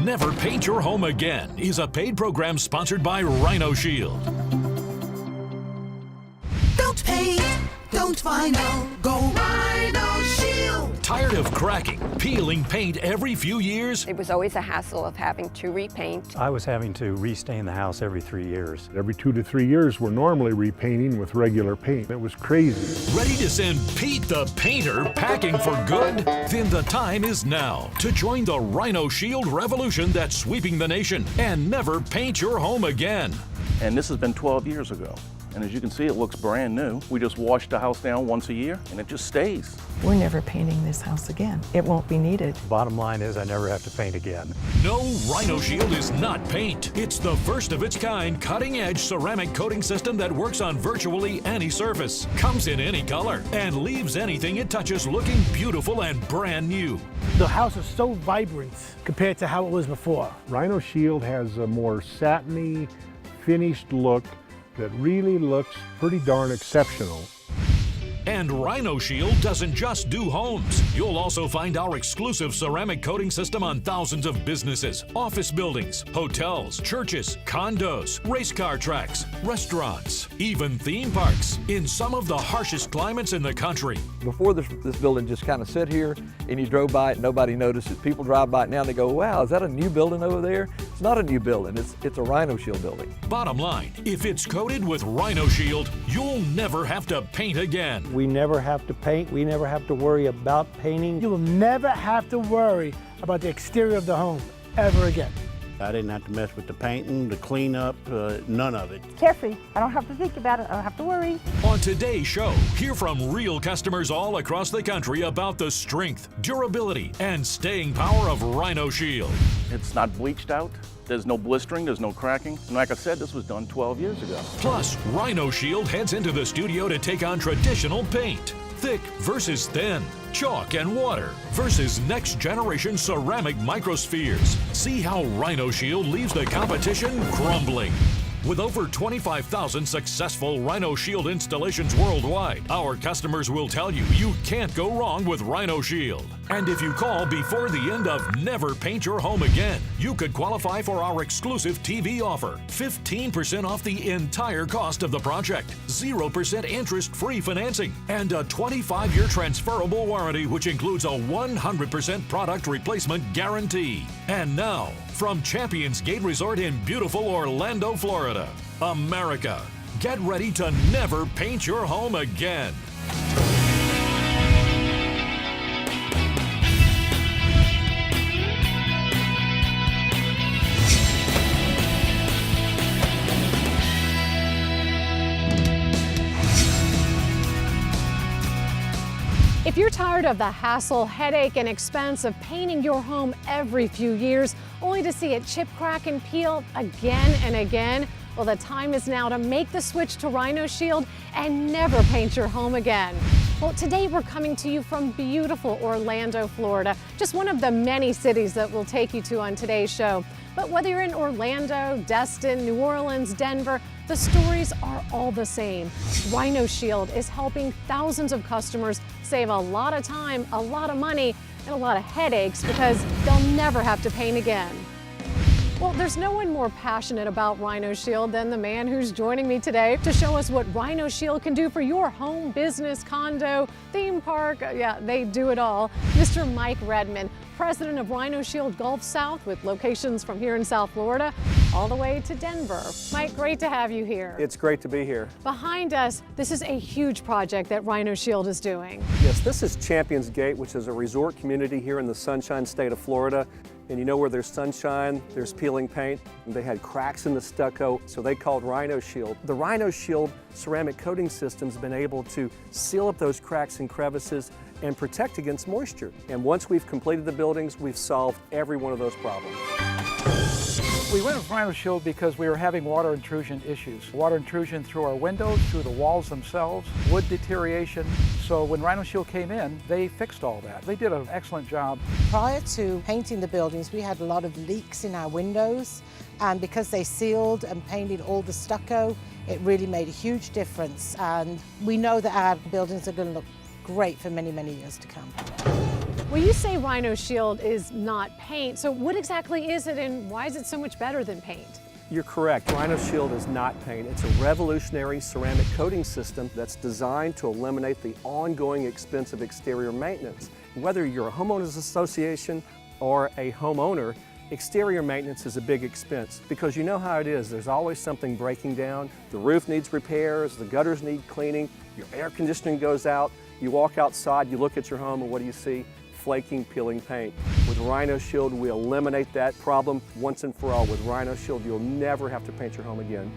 Never Paint Your Home Again is a paid program sponsored by Rhino Shield. Don't paint, don't vinyl, go Rhino Shield. Tired of cracking, peeling paint every few years? It was always a hassle of having to repaint. I was having to restain the house every 3 years. Every 2 to 3 years, we're normally repainting with regular paint. It was crazy. Ready to send Pete the Painter packing for good? Then the time is now to join the Rhino Shield revolution that's sweeping the nation and never paint your home again. And this has been 12 years ago. And as you can see, it looks brand new. We just wash the house down once a year and it just stays. We're never painting this house again. It won't be needed. Bottom line is I never have to paint again. No, Rhino Shield is not paint. It's the first of its kind cutting-edge ceramic coating system that works on virtually any surface, comes in any color, and leaves anything it touches looking beautiful and brand new. The house is so vibrant compared to how it was before. Rhino Shield has a more satiny, finished look that really looks pretty darn exceptional. And Rhino Shield doesn't just do homes. You'll also find our exclusive ceramic coating system on thousands of businesses, office buildings, hotels, churches, condos, race car tracks, restaurants, even theme parks, in some of the harshest climates in the country. Before this building just kind of sit here and you drove by it, nobody noticed it. People drive by it now and they go, wow, is that a new building over there? It's not a new building, it's a Rhino Shield building. Bottom line, if it's coated with Rhino Shield, you'll never have to paint again. We never have to paint. We never have to worry about painting. You will never have to worry about the exterior of the home ever again. I didn't have to mess with the painting, the cleanup, none of it. Carefree. I don't have to think about it. I don't have to worry. On today's show, hear from real customers all across the country about the strength, durability, and staying power of Rhino Shield. It's not bleached out. There's no blistering, there's no cracking. And like I said, this was done 12 years ago. Plus, Rhino Shield heads into the studio to take on traditional paint. Thick versus thin, chalk and water versus next generation ceramic microspheres. See how Rhino Shield leaves the competition crumbling. With over 25,000 successful Rhino Shield installations worldwide, our customers will tell you you can't go wrong with Rhino Shield. And if you call before the end of Never Paint Your Home Again, you could qualify for our exclusive TV offer. 15% off the entire cost of the project, 0% interest-free financing, and a 25-year transferable warranty, which includes a 100% product replacement guarantee. And now, from Champions Gate Resort in beautiful Orlando, Florida, America, get ready to never paint your home again. If you're tired of the hassle, headache, and expense of painting your home every few years, only to see it chip, crack, and peel again and again, well, the time is now to make the switch to Rhino Shield and never paint your home again. Well, today we're coming to you from beautiful Orlando, Florida, just one of the many cities that we'll take you to on today's show. But whether you're in Orlando, Destin, New Orleans, Denver, the stories are all the same. Rhino Shield is helping thousands of customers save a lot of time, a lot of money, and a lot of headaches because they'll never have to paint again. Well, there's no one more passionate about Rhino Shield than the man who's joining me today to show us what Rhino Shield can do for your home, business, condo, theme park. Yeah, they do it all. Mr. Mike Redmond, president of Rhino Shield Gulf South, with locations from here in South Florida all the way to Denver. Mike, great to have you here. It's great to be here. Behind us, this is a huge project that Rhino Shield is doing. Yes, this is Champions Gate, which is a resort community here in the Sunshine State of Florida. And you know where there's sunshine, there's peeling paint. And they had cracks in the stucco, so they called Rhino Shield. The Rhino Shield ceramic coating system's been able to seal up those cracks and crevices and protect against moisture. And once we've completed the buildings, we've solved every one of those problems. We went with Rhino Shield because we were having water intrusion issues. Water intrusion through our windows, through the walls themselves, wood deterioration. So when Rhino Shield came in, they fixed all that. They did an excellent job. Prior to painting the buildings, we had a lot of leaks in our windows, and because they sealed and painted all the stucco, it really made a huge difference. And we know that our buildings are going to look great for many, many years to come. Well, you say Rhino Shield is not paint, so what exactly is it and why is it so much better than paint? You're correct. Rhino Shield is not paint. It's a revolutionary ceramic coating system that's designed to eliminate the ongoing expense of exterior maintenance. Whether you're a homeowners association or a homeowner, exterior maintenance is a big expense because you know how it is. There's always something breaking down. The roof needs repairs, the gutters need cleaning, your air conditioning goes out. You walk outside, you look at your home, and what do you see? Flaking, peeling paint. With Rhino Shield, we eliminate that problem once and for all. With Rhino Shield, you'll never have to paint your home again.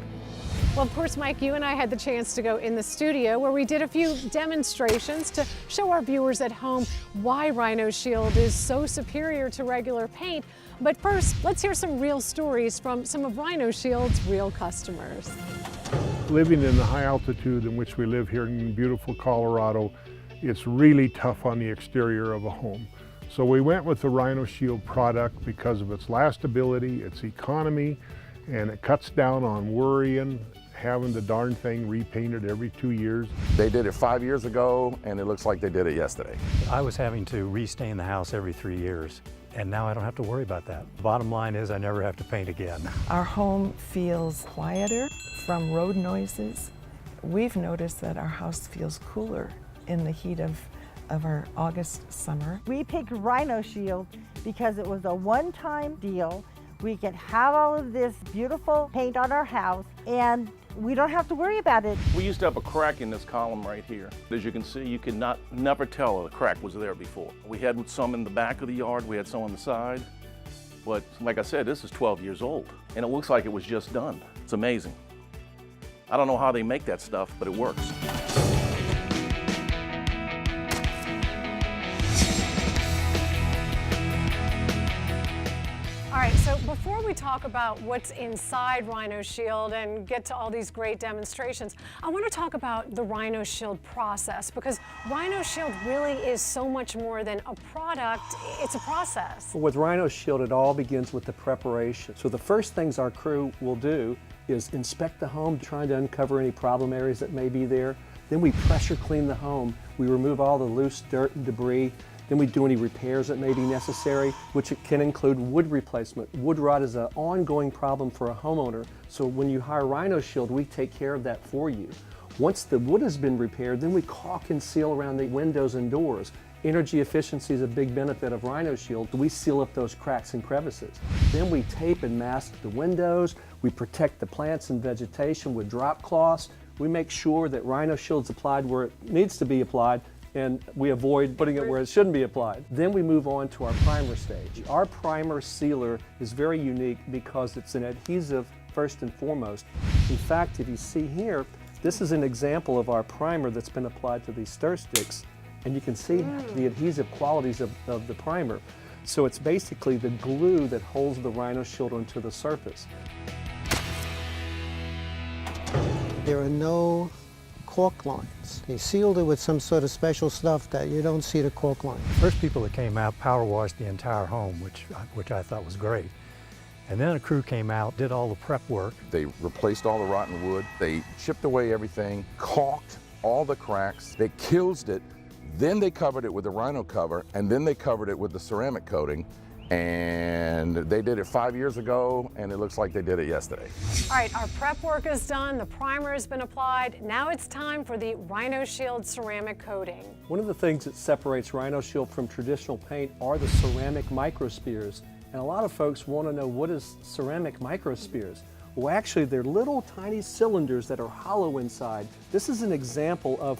Well, of course, Mike, you and I had the chance to go in the studio where we did a few demonstrations to show our viewers at home why Rhino Shield is so superior to regular paint. But first, let's hear some real stories from some of Rhino Shield's real customers. Living in the high altitude in which we live here in beautiful Colorado, it's really tough on the exterior of a home. So we went with the Rhino Shield product because of its lastability, its economy, and it cuts down on worrying, having the darn thing repainted every 2 years. They did it 5 years ago, and it looks like they did it yesterday. I was having to restain the house every 3 years, and now I don't have to worry about that. Bottom line is I never have to paint again. Our home feels quieter from road noises. We've noticed that our house feels cooler in the heat of our August summer. We picked Rhino Shield because it was a one-time deal. We could have all of this beautiful paint on our house and we don't have to worry about it. We used to have a crack in this column right here. As you can see, you could never tell the crack was there before. We had some in the back of the yard, we had some on the side. But like I said, this is 12 years old and it looks like it was just done. It's amazing. I don't know how they make that stuff, but it works. All right, so before we talk about what's inside Rhino Shield and get to all these great demonstrations, I want to talk about the Rhino Shield process because Rhino Shield really is so much more than a product, it's a process. With Rhino Shield, it all begins with the preparation. So the first things our crew will do is inspect the home, trying to uncover any problem areas that may be there. Then we pressure clean the home. We remove all the loose dirt and debris. Then we do any repairs that may be necessary, which can include wood replacement. Wood rot is an ongoing problem for a homeowner, so when you hire Rhino Shield, we take care of that for you. Once the wood has been repaired, then we caulk and seal around the windows and doors. Energy efficiency is a big benefit of Rhino Shield. We seal up those cracks and crevices. Then we tape and mask the windows. We protect the plants and vegetation with drop cloths. We make sure that Rhino Shield's applied where it needs to be applied, and we avoid putting it where it shouldn't be applied. Then we move on to our primer stage. Our primer sealer is very unique because it's an adhesive first and foremost. In fact, if you see here, this is an example of our primer that's been applied to these stir sticks, and you can see the adhesive qualities of the primer. So it's basically the glue that holds the Rhino Shield onto the surface. There are no cork lines. They sealed it with some sort of special stuff that you don't see the cork line. First people that came out power washed the entire home, which I thought was great. And then a crew came out, did all the prep work. They replaced all the rotten wood. They chipped away everything, caulked all the cracks. They kilted it. Then they covered it with the Rhino cover, and then they covered it with the ceramic coating. And they did it 5 years ago, and it looks like they did it yesterday. All right, our prep work is done, the primer has been applied. Now it's time for the Rhino Shield ceramic coating. One of the things that separates Rhino Shield from traditional paint are the ceramic microspheres. And a lot of folks want to know, what is ceramic microspheres? Well, actually, they're little tiny cylinders that are hollow inside. This is an example of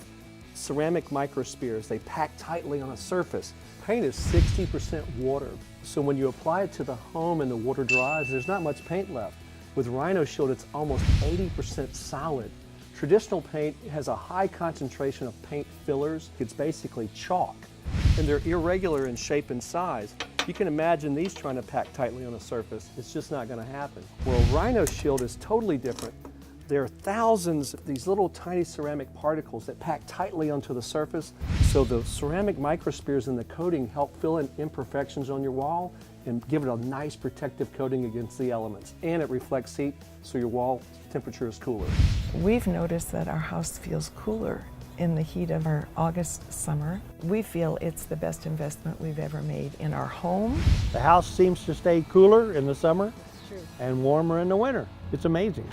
ceramic microspheres. They pack tightly on a surface. Paint is 60% water. So when you apply it to the home and the water dries, there's not much paint left. With Rhino Shield, it's almost 80% solid. Traditional paint has a high concentration of paint fillers. It's basically chalk, and they're irregular in shape and size. You can imagine these trying to pack tightly on a surface. It's just not going to happen. Well, Rhino Shield is totally different. There are thousands of these little tiny ceramic particles that pack tightly onto the surface, so the ceramic microspheres in the coating help fill in imperfections on your wall and give it a nice protective coating against the elements. And it reflects heat, so your wall temperature is cooler. We've noticed that our house feels cooler in the heat of our August summer. We feel it's the best investment we've ever made in our home. The house seems to stay cooler in the summer and warmer in the winter. It's amazing.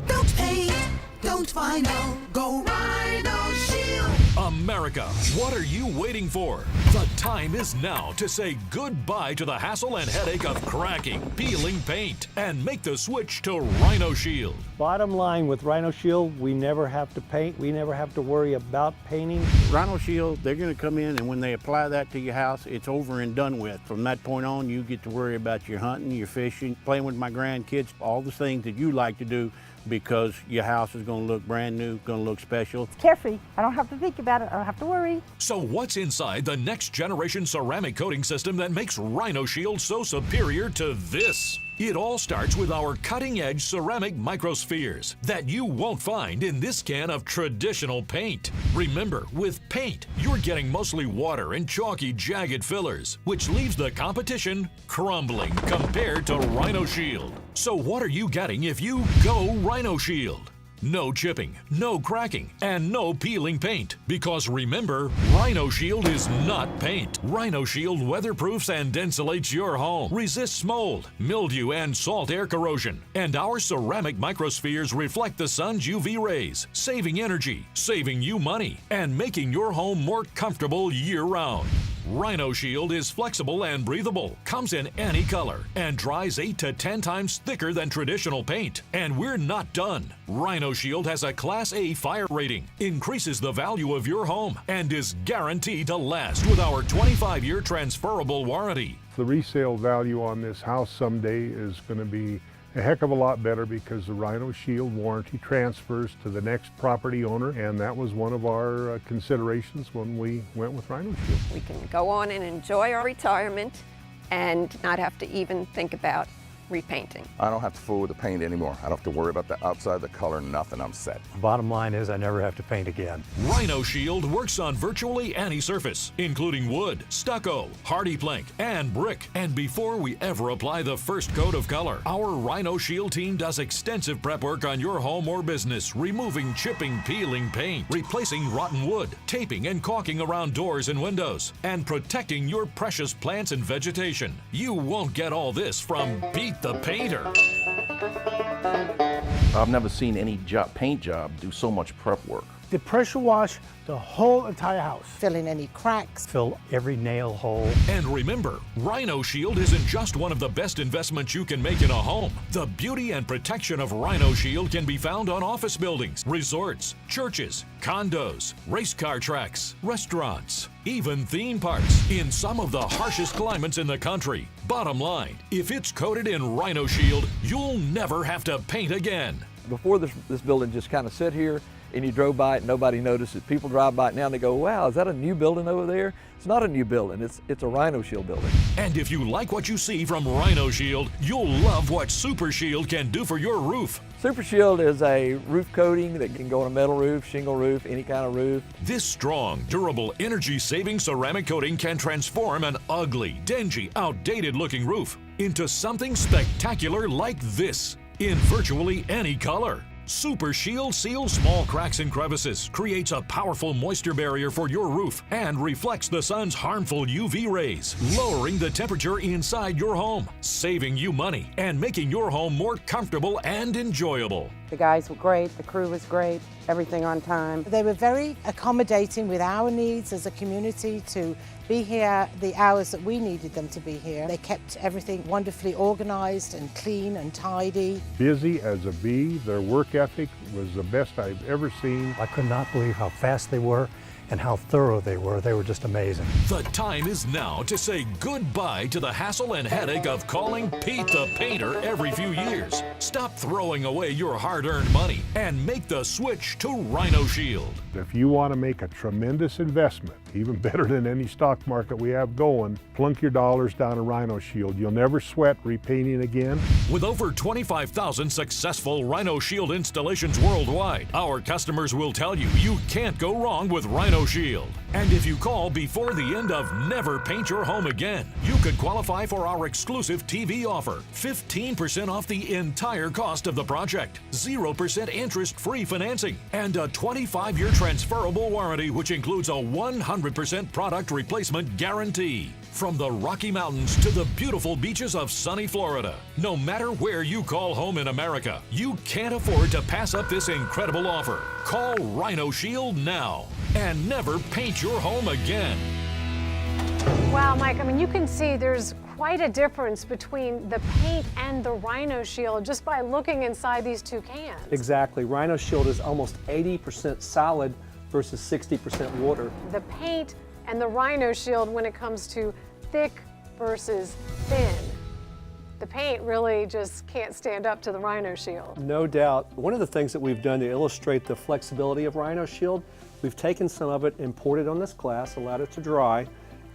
Don't paint, don't vinyl, go Rhino Shield. America, what are you waiting for? The time is now to say goodbye to the hassle and headache of cracking, peeling paint, and make the switch to Rhino Shield. Bottom line, with Rhino Shield, we never have to paint. We never have to worry about painting. Rhino Shield, they're going to come in, and when they apply that to your house, it's over and done with. From that point on, you get to worry about your hunting, your fishing, playing with my grandkids, all the things that you like to do, because your house is going to look brand new, going to look special. It's carefree. I don't have to think about it. I don't have to worry. So what's inside the next generation ceramic coating system that makes Rhino Shield so superior to this? It all starts with our cutting-edge ceramic microspheres that you won't find in this can of traditional paint. Remember, with paint, you're getting mostly water and chalky, jagged fillers, which leaves the competition crumbling compared to Rhino Shield. So what are you getting if you go Rhino Shield? No chipping, no cracking, and no peeling paint. Because remember, Rhino Shield is not paint. Rhino Shield weatherproofs and insulates your home, resists mold, mildew, and salt air corrosion. And our ceramic microspheres reflect the sun's UV rays, saving energy, saving you money, and making your home more comfortable year-round. Rhino Shield is flexible and breathable, comes in any color, and dries 8 to 10 times thicker than traditional paint. And we're not done. Rhino Shield has a Class A fire rating, increases the value of your home, and is guaranteed to last with our 25-year transferable warranty. The resale value on this house someday is going to be a heck of a lot better because the Rhino Shield warranty transfers to the next property owner, and that was one of our considerations when we went with Rhino Shield. We can go on and enjoy our retirement and not have to even think about repainting. I don't have to fool with the paint anymore. I don't have to worry about the outside, the color, nothing. I'm set. Bottom line is I never have to paint again. Rhino Shield works on virtually any surface, including wood, stucco, hardy plank, and brick. And before we ever apply the first coat of color, our Rhino Shield team does extensive prep work on your home or business, removing chipping, peeling paint, replacing rotten wood, taping and caulking around doors and windows, and protecting your precious plants and vegetation. You won't get all this from Pete the Painter. I've never seen any paint job do so much prep work. They pressure wash the whole entire house. Fill in any cracks. Fill every nail hole. And remember, Rhino Shield isn't just one of the best investments you can make in a home. The beauty and protection of Rhino Shield can be found on office buildings, resorts, churches, condos, race car tracks, restaurants, even theme parks in some of the harshest climates in the country. Bottom line, if it's coated in Rhino Shield, you'll never have to paint again. Before this building just kind of sit here and you drove by it, nobody noticed it. People drive by it now and they go, wow, is that a new building over there? It's not a new building, it's a Rhino Shield building. And if you like what you see from Rhino Shield, you'll love what Super Shield can do for your roof. Super Shield is a roof coating that can go on a metal roof, shingle roof, any kind of roof. This strong, durable, energy-saving ceramic coating can transform an ugly, dingy, outdated-looking roof into something spectacular like this, in virtually any color. Super Shield seals small cracks and crevices, creates a powerful moisture barrier for your roof, and reflects the sun's harmful UV rays, lowering the temperature inside your home, saving you money, and making your home more comfortable and enjoyable. The guys were great, the crew was great, everything on time. They were very accommodating with our needs as a community to be here the hours that we needed them to be here. They kept everything wonderfully organized and clean and tidy. Busy as a bee, their work ethic was the best I've ever seen. I could not believe how fast they were and how thorough they were. They were just amazing. The time is now to say goodbye to the hassle and headache of calling Pete the Painter every few years. Stop throwing away your hard-earned money and make the switch to Rhino Shield. If you want to make a tremendous investment, even better than any stock market we have going, plunk your dollars down a Rhino Shield. You'll never sweat repainting again. With over 25,000 successful Rhino Shield installations worldwide, our customers will tell you you can't go wrong with Rhino Rhino Shield. And if you call before the end of Never Paint Your Home Again, you could qualify for our exclusive TV offer. 15% off the entire cost of the project, 0% interest-free financing, and a 25-year transferable warranty, which includes a 100% product replacement guarantee. From the Rocky Mountains to the beautiful beaches of sunny Florida, no matter where you call home in America, you can't afford to pass up this incredible offer. Call Rhino Shield now and never paint your home again. Wow, Mike, I mean, you can see there's quite a difference between the paint and the Rhino Shield just by looking inside these two cans. Exactly. Rhino Shield is almost 80% solid versus 60% water. The paint and the Rhino Shield when it comes to thick versus thin. The paint really just can't stand up to the Rhino Shield. No doubt. One of the things that we've done to illustrate the flexibility of Rhino Shield, we've taken some of it and poured it on this glass, allowed it to dry,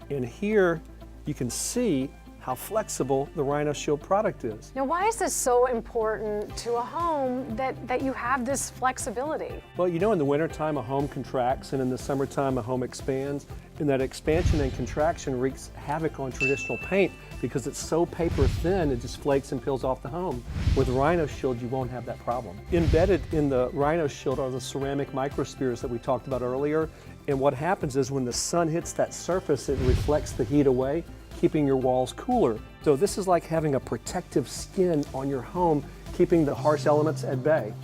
and here you can see how flexible the Rhino Shield product is. Now, why is this so important to a home that you have this flexibility? Well, you know, in the wintertime a home contracts and in the summertime a home expands, and that expansion and contraction wreaks havoc on traditional paint because it's so paper thin it just flakes and peels off the home. With Rhino Shield you won't have that problem. Embedded in the Rhino Shield are the ceramic microspheres that we talked about earlier, and what happens is when the sun hits that surface it reflects the heat away, keeping your walls cooler. So this is like having a protective skin on your home, keeping the harsh elements at bay.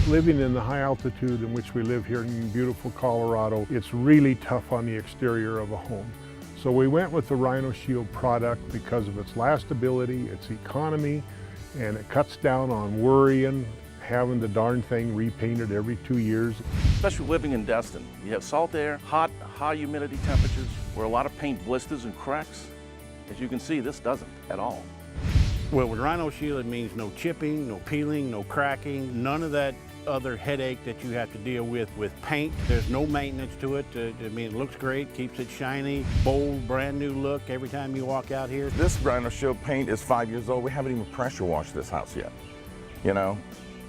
Living in the high altitude in which we live here in beautiful Colorado, it's really tough on the exterior of a home. So we went with the Rhino Shield product because of its lastability, its economy, and it cuts down on worrying, having the darn thing repainted every 2 years. Especially living in Destin. You have salt air, hot, high humidity temperatures, where a lot of paint blisters and cracks. As you can see, this doesn't at all. Well, with Rhino Shield, it means no chipping, no peeling, no cracking, none of that other headache that you have to deal with paint. There's no maintenance to it. I mean, it looks great, keeps it shiny, bold, brand new look every time you walk out here. This Rhino Shield paint is 5 years old. We haven't even pressure washed this house yet, you know?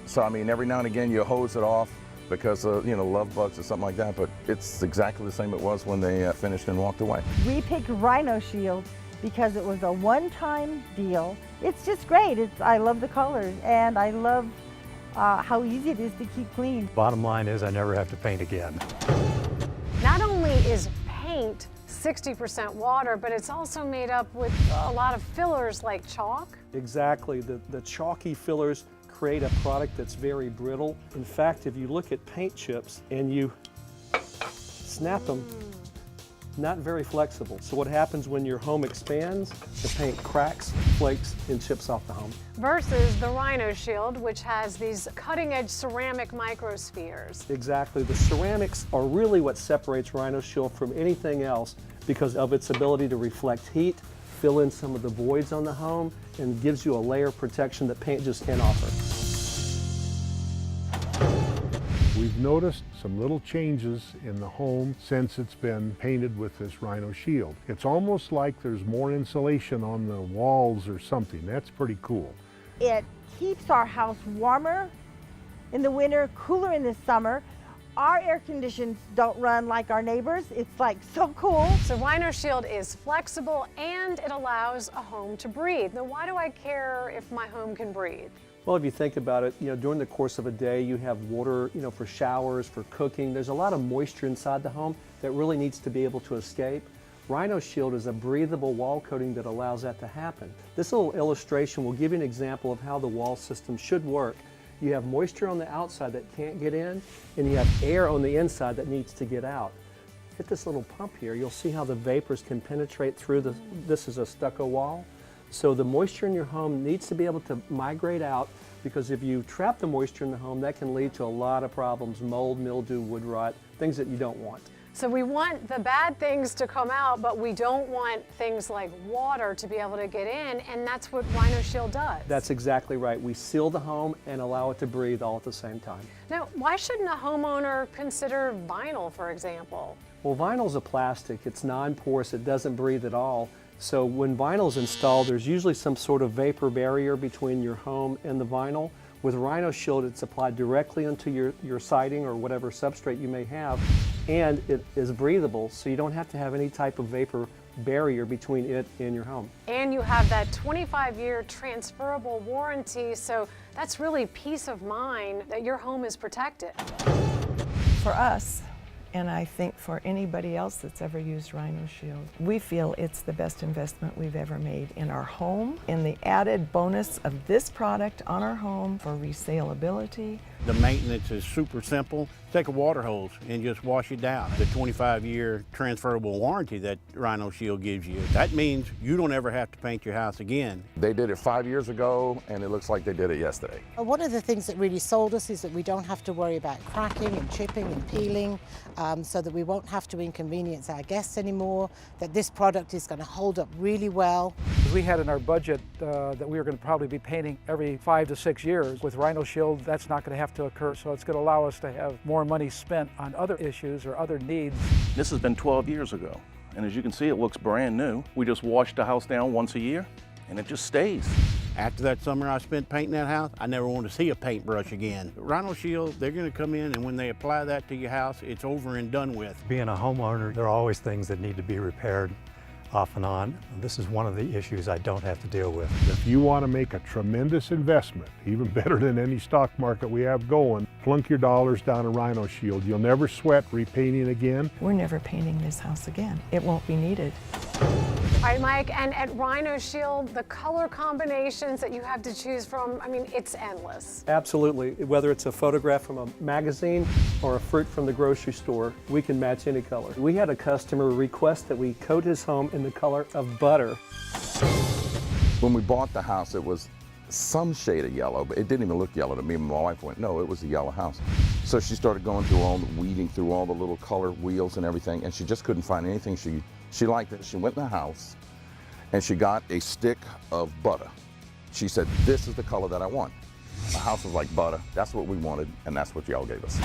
So, I mean, every now and again you hose it off because of, you know, love bugs or something like that, but it's exactly the same it was when they finished and walked away. We picked Rhino Shield because it was a one-time deal. It's just great. I love the colors and I love how easy it is to keep clean. Bottom line is I never have to paint again. Not only is paint 60% water, but it's also made up with a lot of fillers like chalk. Exactly. The chalky fillers create a product that's very brittle. In fact, if you look at paint chips and you snap them, not very flexible. So what happens when your home expands, the paint cracks, flakes, and chips off the home. Versus the Rhino Shield, which has these cutting-edge ceramic microspheres. Exactly. The ceramics are really what separates Rhino Shield from anything else because of its ability to reflect heat, fill in some of the voids on the home, and gives you a layer of protection that paint just can't offer. We've noticed some little changes in the home since it's been painted with this Rhino Shield. It's almost like there's more insulation on the walls or something. That's pretty cool. It keeps our house warmer in the winter, cooler in the summer. Our air conditions don't run like our neighbors. It's like so cool. So Rhino Shield is flexible and it allows a home to breathe. Now, why do I care if my home can breathe? Well, if you think about it, you know, during the course of a day, you have water, you know, for showers, for cooking. There's a lot of moisture inside the home that really needs to be able to escape. Rhino Shield is a breathable wall coating that allows that to happen. This little illustration will give you an example of how the wall system should work. You have moisture on the outside that can't get in, and you have air on the inside that needs to get out. Hit this little pump here, you'll see how the vapors can penetrate through this is a stucco wall. So the moisture in your home needs to be able to migrate out because if you trap the moisture in the home, that can lead to a lot of problems, mold, mildew, wood rot, things that you don't want. So we want the bad things to come out, but we don't want things like water to be able to get in, and that's what Rhino Shield does. That's exactly right. We seal the home and allow it to breathe all at the same time. Now, why shouldn't a homeowner consider vinyl, for example? Well, vinyl's a plastic. It's non-porous. It doesn't breathe at all. So when vinyl's installed, there's usually some sort of vapor barrier between your home and the vinyl. With Rhino Shield, it's applied directly onto your siding or whatever substrate you may have, and it is breathable, so you don't have to have any type of vapor barrier between it and your home. And you have that 25-year transferable warranty, so that's really peace of mind that your home is protected. For us, and I think for anybody else that's ever used Rhino Shield, we feel it's the best investment we've ever made in our home, and the added bonus of this product on our home for resaleability. The maintenance is super simple. Take a water hose and just wash it down. The 25-year transferable warranty that Rhino Shield gives you, that means you don't ever have to paint your house again. They did it 5 years ago, and it looks like they did it yesterday. One of the things that really sold us is that we don't have to worry about cracking and chipping and peeling, so that we won't have to inconvenience our guests anymore, that this product is going to hold up really well. We had in our budget that we were going to probably be painting every 5 to 6 years. With Rhino Shield, that's not going to have to occur, so it's going to allow us to have more money spent on other issues or other needs. This has been 12 years ago, and as you can see, it looks brand new. We just wash the house down once a year, and it just stays. After that summer I spent painting that house, I never want to see a paintbrush again. Rhino Shield, they're going to come in, and when they apply that to your house, it's over and done with. Being a homeowner, there are always things that need to be repaired off and on. This is one of the issues I don't have to deal with. If you want to make a tremendous investment, even better than any stock market we have going, plunk your dollars down a Rhino Shield. You'll never sweat repainting again. We're never painting this house again. It won't be needed. All right, Mike, and at Rhino Shield, the color combinations that you have to choose from, I mean, it's endless. Absolutely. Whether it's a photograph from a magazine or a fruit from the grocery store, we can match any color. We had a customer request that we coat his home in the color of butter. When we bought the house, it was some shade of yellow, but it didn't even look yellow to me. My wife went, no, it was a yellow house. So she started going through weeding through all the little color wheels and everything, and she just couldn't find anything she liked. It. She went in the house and she got a stick of butter. She said, this is the color that I want. The house was like butter. That's what we wanted, and that's what y'all gave us.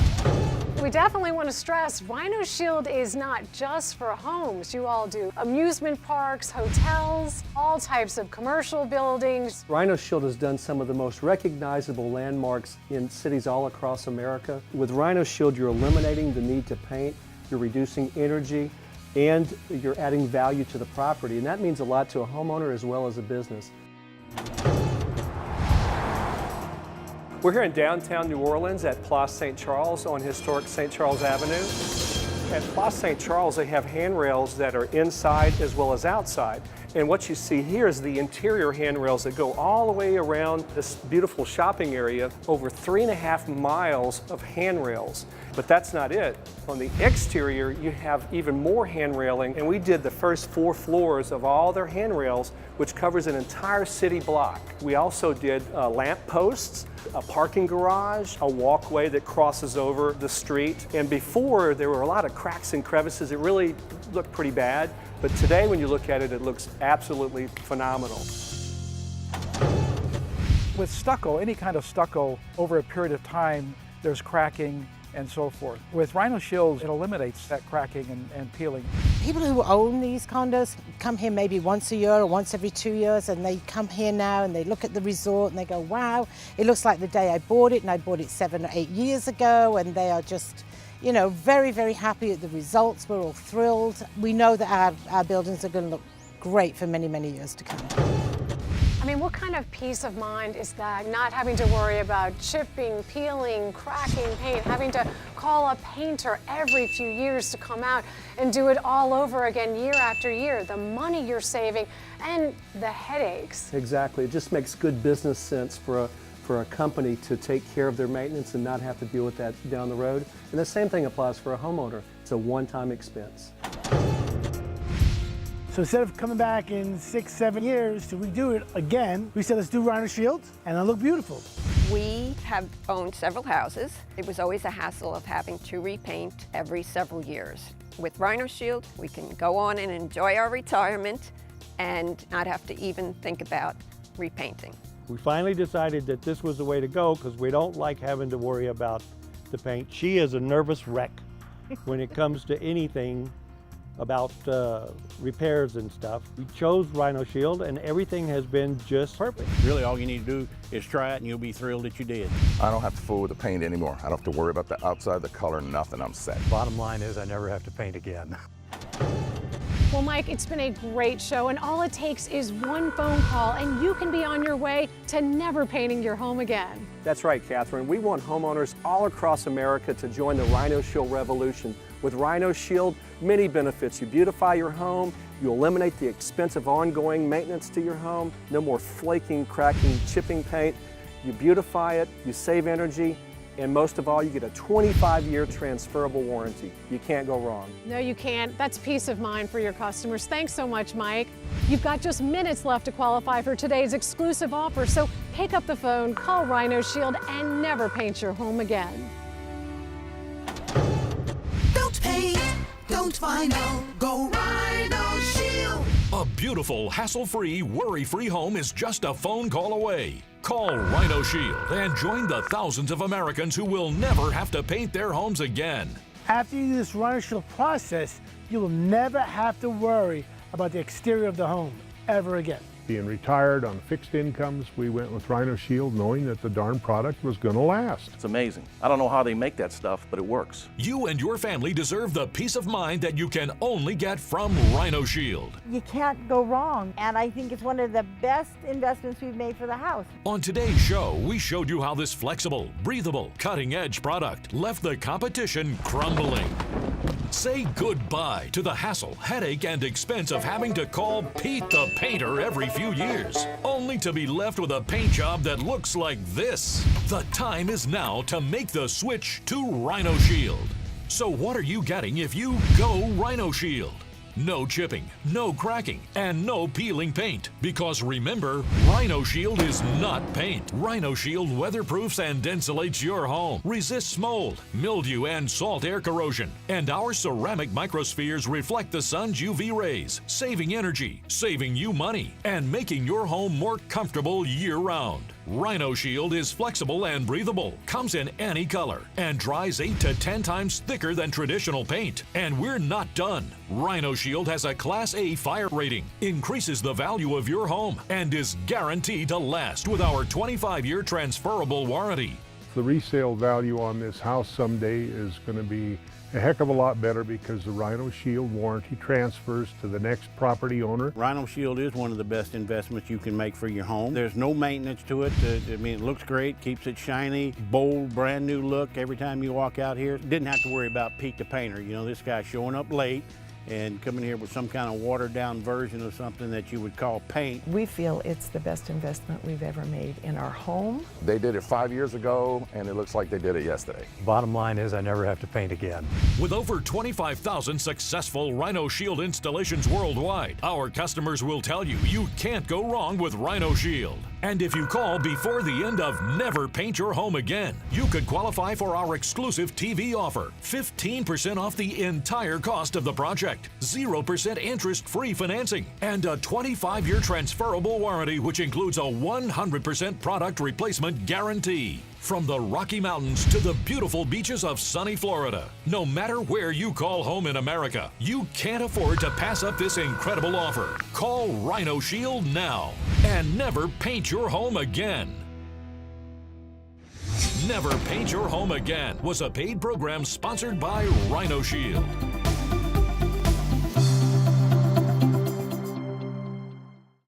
We definitely want to stress, Rhino Shield is not just for homes. You all do amusement parks, hotels, all types of commercial buildings. Rhino Shield has done some of the most recognizable landmarks in cities all across America. With Rhino Shield, you're eliminating the need to paint, you're reducing energy, and you're adding value to the property. And that means a lot to a homeowner as well as a business. We're here in downtown New Orleans at Place St. Charles on historic St. Charles Avenue. At Place St. Charles, they have handrails that are inside as well as outside. And what you see here is the interior handrails that go all the way around this beautiful shopping area, over 3.5 miles of handrails. But that's not it. On the exterior, you have even more hand railing, and we did the first 4 floors of all their handrails, which covers an entire city block. We also did lamp posts, a parking garage, a walkway that crosses over the street. And before, there were a lot of cracks and crevices. It really looked pretty bad. But today, when you look at it, it looks absolutely phenomenal. With stucco, any kind of stucco, over a period of time, there's cracking and so forth. With Rhino Shield, it eliminates that cracking and peeling. People who own these condos come here maybe once a year or once every 2 years, and they come here now and they look at the resort and they go, wow, it looks like the day I bought it, and I bought it 7 or 8 years ago, and they are just, you know, very, very happy at the results. We're all thrilled. We know that our buildings are going to look great for many, many years to come. I mean, what kind of peace of mind is that? Not having to worry about chipping, peeling, cracking paint, having to call a painter every few years to come out and do it all over again year after year. The money you're saving and the headaches. Exactly. It just makes good business sense for a company to take care of their maintenance and not have to deal with that down the road. And the same thing applies for a homeowner. It's a one-time expense. So instead of coming back in 6, 7 years to redo it again, we said let's do Rhino Shield and it'll look beautiful. We have owned several houses. It was always a hassle of having to repaint every several years. With Rhino Shield, we can go on and enjoy our retirement and not have to even think about repainting. We finally decided that this was the way to go because we don't like having to worry about the paint. She is a nervous wreck when it comes to anything about repairs and stuff. We chose Rhino Shield and everything has been just perfect. Really all you need to do is try it and you'll be thrilled that you did. I don't have to fool with the paint anymore. I don't have to worry about the outside, the color, nothing. I'm set. Bottom line is I never have to paint again. Well, Mike, it's been a great show, and all it takes is one phone call, and you can be on your way to never painting your home again. That's right, Catherine. We want homeowners all across America to join the Rhino Shield revolution. With Rhino Shield, many benefits. You beautify your home, you eliminate the expensive ongoing maintenance to your home, no more flaking, cracking, chipping paint. You beautify it, you save energy, and most of all, you get a 25-year transferable warranty. You can't go wrong. No, you can't. That's peace of mind for your customers. Thanks so much, Mike. You've got just minutes left to qualify for today's exclusive offer, so pick up the phone, call Rhino Shield, and never paint your home again. Don't paint, don't vinyl, go Rhino Shield. A beautiful, hassle-free, worry-free home is just a phone call away. Call Rhino Shield and join the thousands of Americans who will never have to paint their homes again. After you do this Rhino Shield process, you will never have to worry about the exterior of the home ever again. Being retired on fixed incomes, we went with Rhino Shield knowing that the darn product was going to last. It's amazing. I don't know how they make that stuff, but it works. You and your family deserve the peace of mind that you can only get from Rhino Shield. You can't go wrong, and I think it's one of the best investments we've made for the house. On today's show, we showed you how this flexible, breathable, cutting-edge product left the competition crumbling. Say goodbye to the hassle, headache, and expense of having to call Pete the Painter every few years, only to be left with a paint job that looks like this. The time is now to make the switch to Rhino Shield. So what are you getting if you go Rhino Shield? No chipping, no cracking, and no peeling paint. Because remember, Rhino Shield is not paint. Rhino Shield weatherproofs and insulates your home, resists mold, mildew, and salt air corrosion. And our ceramic microspheres reflect the sun's UV rays, saving energy, saving you money, and making your home more comfortable year-round. Rhino Shield is flexible and breathable, comes in any color, and dries 8 to 10 times thicker than traditional paint. And we're not done. Rhino Shield has a Class A fire rating, increases the value of your home, and is guaranteed to last with our 25-year transferable warranty. The resale value on this house someday is going to be a heck of a lot better because the Rhino Shield warranty transfers to the next property owner. Rhino Shield is one of the best investments you can make for your home. There's no maintenance to it. I mean, it looks great, keeps it shiny, bold, brand new look every time you walk out here. Didn't have to worry about Pete the Painter. You know, this guy showing up late and coming here with some kind of watered down version of something that you would call paint. We feel it's the best investment we've ever made in our home. They did it 5 years ago, and it looks like they did it yesterday. Bottom line is I never have to paint again. With over 25,000 successful Rhino Shield installations worldwide, our customers will tell you you can't go wrong with Rhino Shield. And if you call before the end of Never Paint Your Home Again, you could qualify for our exclusive TV offer. 15% off the entire cost of the project, 0% interest-free financing, and a 25-year transferable warranty, which includes a 100% product replacement guarantee. From the Rocky Mountains to the beautiful beaches of sunny Florida, no matter where you call home in America, you can't afford to pass up this incredible offer. Call Rhino Shield now and never paint your home again. Never Paint Your Home Again was a paid program sponsored by Rhino Shield.